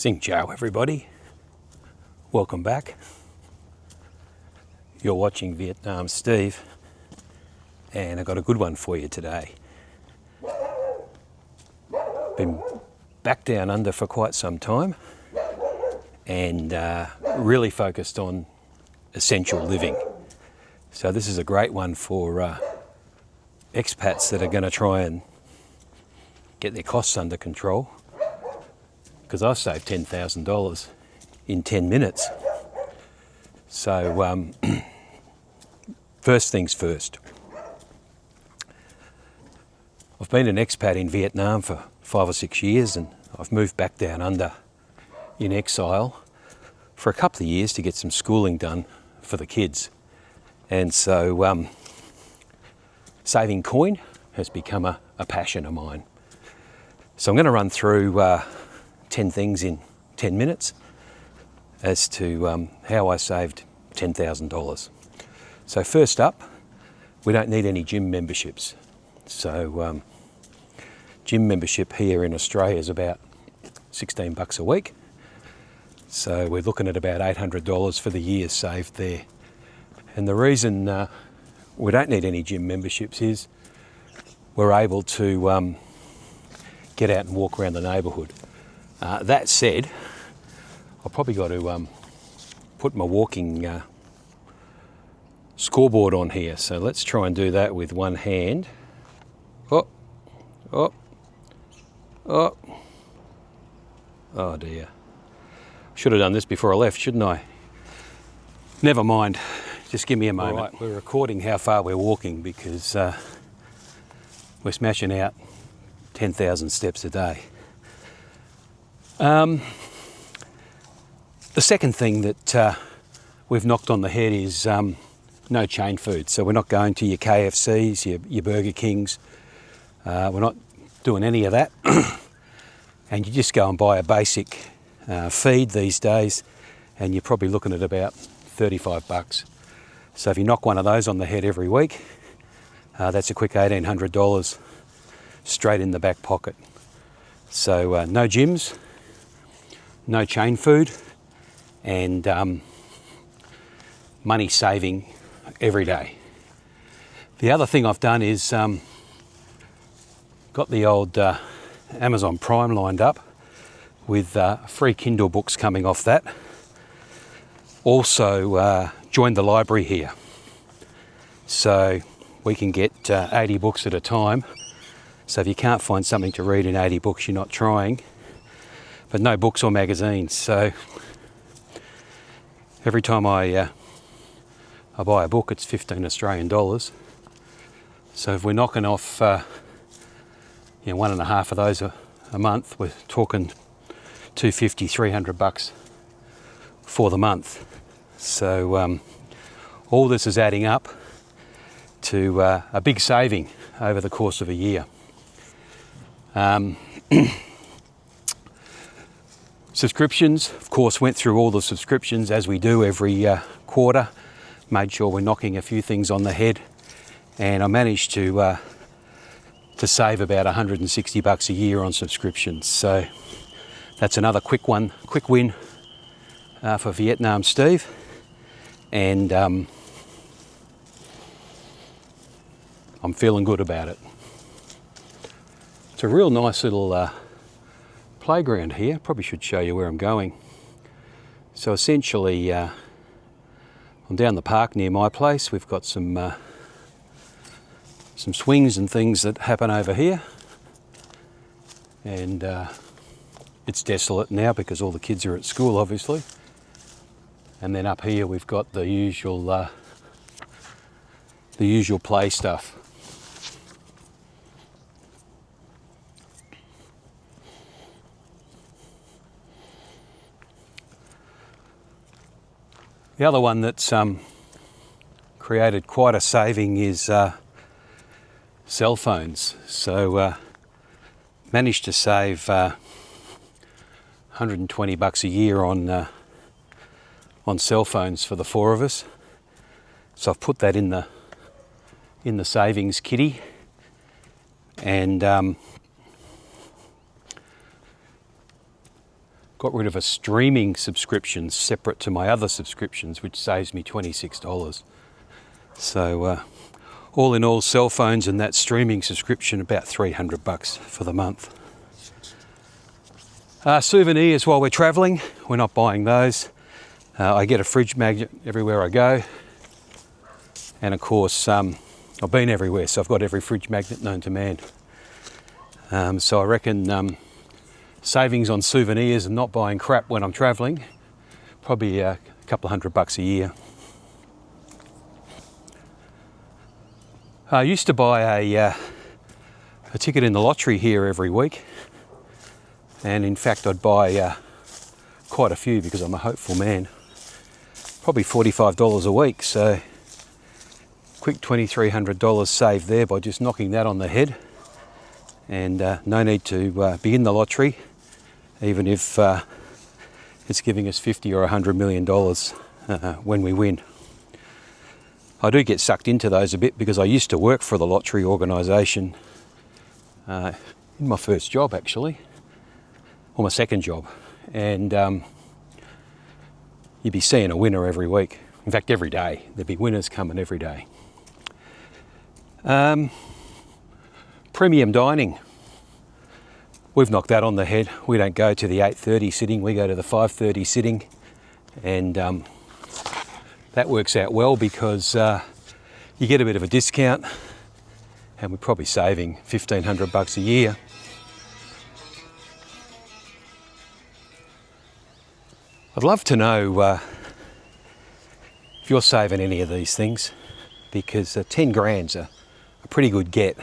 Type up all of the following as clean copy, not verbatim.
Sing ciao everybody, welcome back. You're watching Vietnam Steve, and I've got a good one for you today. Been back down under for quite some time and really focused on essential living. So this is a great one for expats that are going to try and get their costs under control, because I've saved $10,000 in 10 minutes. So first things first. I've been an expat in Vietnam for 5 or 6 years, and I've moved back down under in exile for a couple of years to get some schooling done for the kids. And so saving coin has become a passion of mine. So I'm going to run through 10 things in 10 minutes as to how I saved $10,000. So first up, we don't need any gym memberships. So gym membership here in Australia is about $16 a week. So we're looking at about $800 for the year saved there. And the reason we don't need any gym memberships is we're able to get out and walk around the neighbourhood. That said, I've probably got to put my walking scoreboard on here. So let's try and do that with one hand. Oh, oh, oh. Oh dear. Should have done this before I left, shouldn't I? Never mind. Just give me a moment. All right, we're recording how far we're walking because we're smashing out 10,000 steps a day. The second thing that we've knocked on the head is no chain food. So we're not going to your KFCs, your Burger Kings. We're not doing any of that. And you just go and buy a basic feed these days, and you're probably looking at about $35. So if you knock one of those on the head every week, that's a quick $1,800 straight in the back pocket. So no gyms, no chain food, and money saving every day. The other thing I've done is got the old Amazon Prime lined up with free Kindle books coming off that. Also joined the library here. So we can get 80 books at a time. So if you can't find something to read in 80 books, you're not trying. But no books or magazines. So every time I buy a book, it's 15 Australian dollars. So if we're knocking off one and a half of those a month, we're talking $250, $300 for the month. So all this is adding up to a big saving over the course of a year. Subscriptions, of course, went through all the subscriptions as we do every quarter, made sure we're knocking a few things on the head, and I managed to save about $160 a year on subscriptions. So that's another quick win for Vietnam Steve, and I'm feeling good about it. It's a real nice little playground here. Probably should show you where I'm going. So essentially, I'm down the park near my place. We've got some swings and things that happen over here, and it's desolate now because all the kids are at school, obviously. And then up here we've got the usual play stuff. The other one that's created quite a saving is cell phones. So managed to save $120 a year on cell phones for the four of us. So I've put that in the savings kitty, and got rid of a streaming subscription separate to my other subscriptions, which saves me $26. So all in all, cell phones and that streaming subscription, about $300 for the month. Souvenirs while we're travelling, we're not buying those. I get a fridge magnet everywhere I go. And of course, I've been everywhere, so I've got every fridge magnet known to man. So I reckon savings on souvenirs and not buying crap when I'm travelling, probably a couple of $100 a year. I used to buy a ticket in the lottery here every week, and in fact I'd buy quite a few because I'm a hopeful man. Probably $45 a week, so quick $2,300 saved there by just knocking that on the head. And no need to be in the lottery, even if it's giving us $50 or $100 million when we win. I do get sucked into those a bit because I used to work for the lottery organisation in my first job, actually, or my second job. And you'd be seeing a winner every week. In fact, every day. There'd be winners coming every day. Premium dining. We've knocked that on the head. We don't go to the 8:30 sitting, we go to the 5:30 sitting. And that works out well because you get a bit of a discount, and we're probably saving $1,500 a year. I'd love to know if you're saving any of these things, because 10 grand's a pretty good get.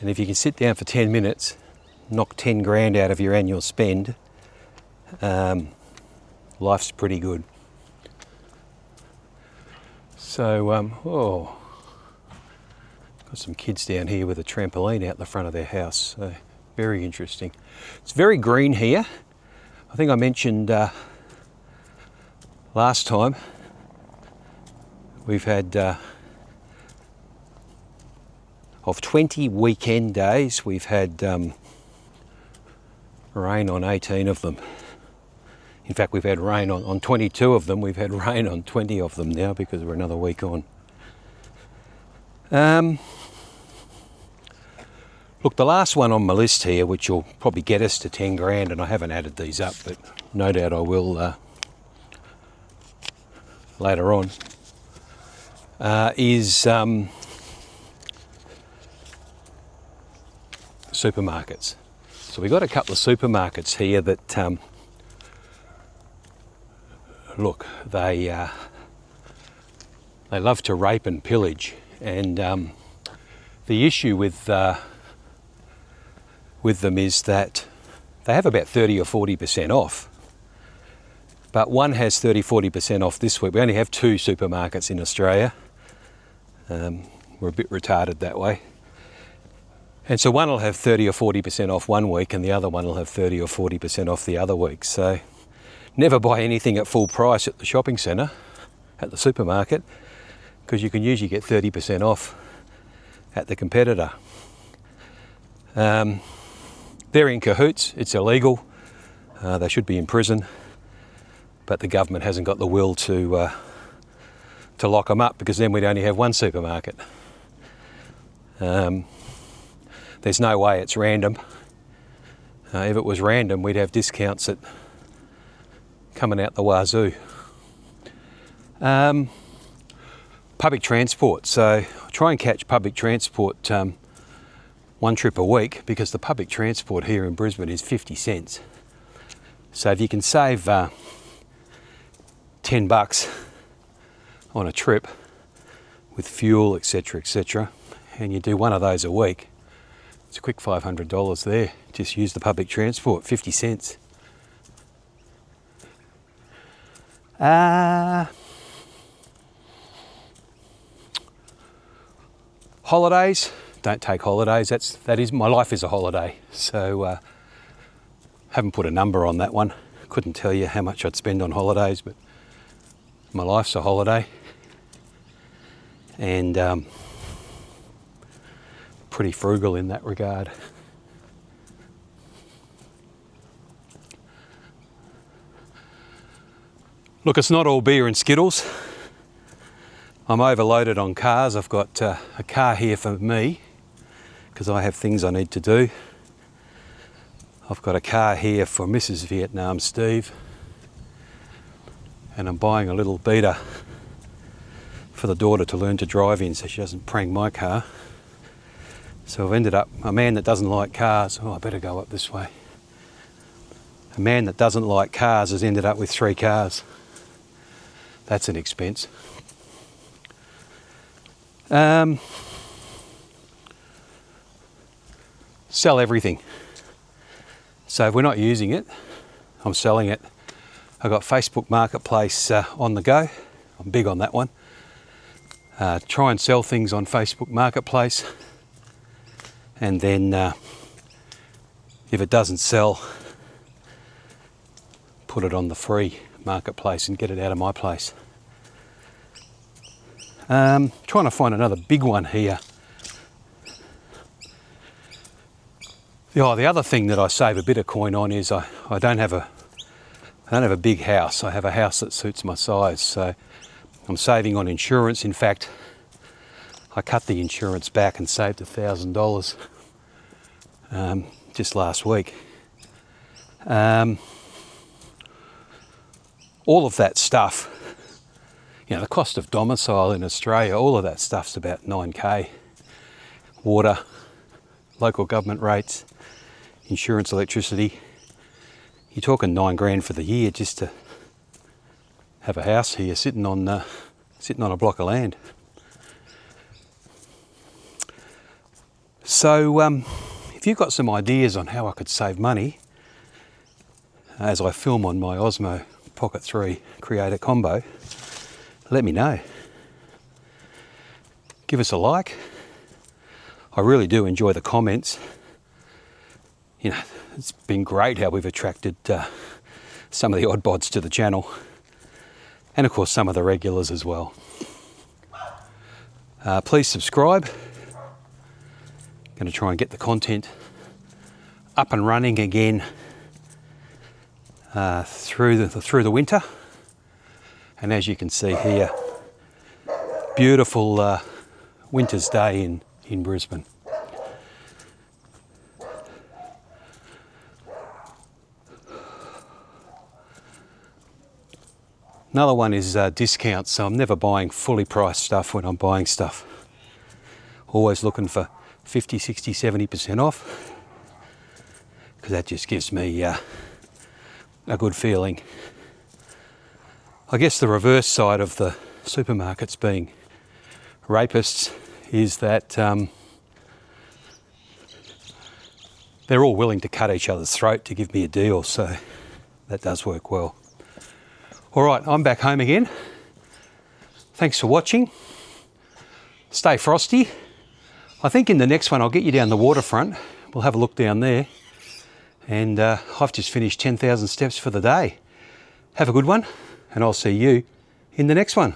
And if you can sit down for 10 minutes, knock 10 grand out of your annual spend, life's pretty good. So, got some kids down here with a trampoline out the front of their house. So very interesting. It's very green here. I think I mentioned last time we've had of 20 weekend days, we've had rain on 18 of them. In fact, we've had rain on 22 of them. We've had rain on 20 of them now because we're another week on. Look, the last one on my list here, which will probably get us to 10 grand, and I haven't added these up, but no doubt I will later on, is supermarkets. So we've got a couple of supermarkets here that, look, they love to rape and pillage, and the issue with them is that they have about 30 or 40% off. But one has 30-40% off this week. We only have 2 supermarkets in Australia. We're a bit retarded that way. And so one will have 30 or 40% off one week, and the other one will have 30 or 40% off the other week. So never buy anything at full price at the shopping centre, at the supermarket, because you can usually get 30% off at the competitor. They're in cahoots. It's illegal. They should be in prison. But the government hasn't got the will to lock them up, because then we'd only have one supermarket. There's no way it's random. If it was random, we'd have discounts coming out the wazoo. Public transport. So I try and catch public transport one trip a week, because the public transport here in Brisbane is 50 cents. So if you can save $10 on a trip with fuel, etc., etc., and you do one of those a week, it's a quick $500 there. Just use the public transport, 50 cents. Holidays. Don't take holidays. That is my life is a holiday. So haven't put a number on that one. Couldn't tell you how much I'd spend on holidays, but my life's a holiday. And pretty frugal in that regard. Look, it's not all beer and Skittles. I'm overloaded on cars. I've got a car here for me because I have things I need to do. I've got a car here for Mrs. Vietnam Steve, and I'm buying a little beater for the daughter to learn to drive in so she doesn't prank my car. So I've ended up, a man that doesn't like cars, I better go up this way. A man that doesn't like cars has ended up with 3 cars. That's an expense. Sell everything. So if we're not using it, I'm selling it. I've got Facebook Marketplace on the go. I'm big on that one. Try and sell things on Facebook Marketplace, and then if it doesn't sell, put it on the free marketplace and get it out of my place. Trying to find another big one here. The other thing that I save a bit of coin on is I don't have a big house. I have a house that suits my size, so I'm saving on insurance. In fact, I cut the insurance back and saved $1,000 just last week. All of that stuff, the cost of domicile in Australia, all of that stuff's about 9K. Water, local government rates, insurance, electricity. You're talking $9,000 for the year just to have a house here sitting on a block of land. So if you've got some ideas on how I could save money as I film on my Osmo Pocket 3 Creator Combo, let me know. Give us a like. I really do enjoy the comments. It's been great how we've attracted some of the oddbods to the channel, and of course some of the regulars as well. Please subscribe. Going to try and get the content up and running again through the winter. And as you can see here, beautiful winter's day in Brisbane. Another one is discounts, so I'm never buying fully priced stuff when I'm buying stuff. Always looking for 50, 60, 70% off, because that just gives me a good feeling. I guess the reverse side of the supermarkets being rapists is that they're all willing to cut each other's throat to give me a deal, so that does work well. All right, I'm back home again. Thanks for watching. Stay frosty. I think in the next one I'll get you down the waterfront. We'll have a look down there. And I've just finished 10,000 steps for the day. Have a good one, and I'll see you in the next one.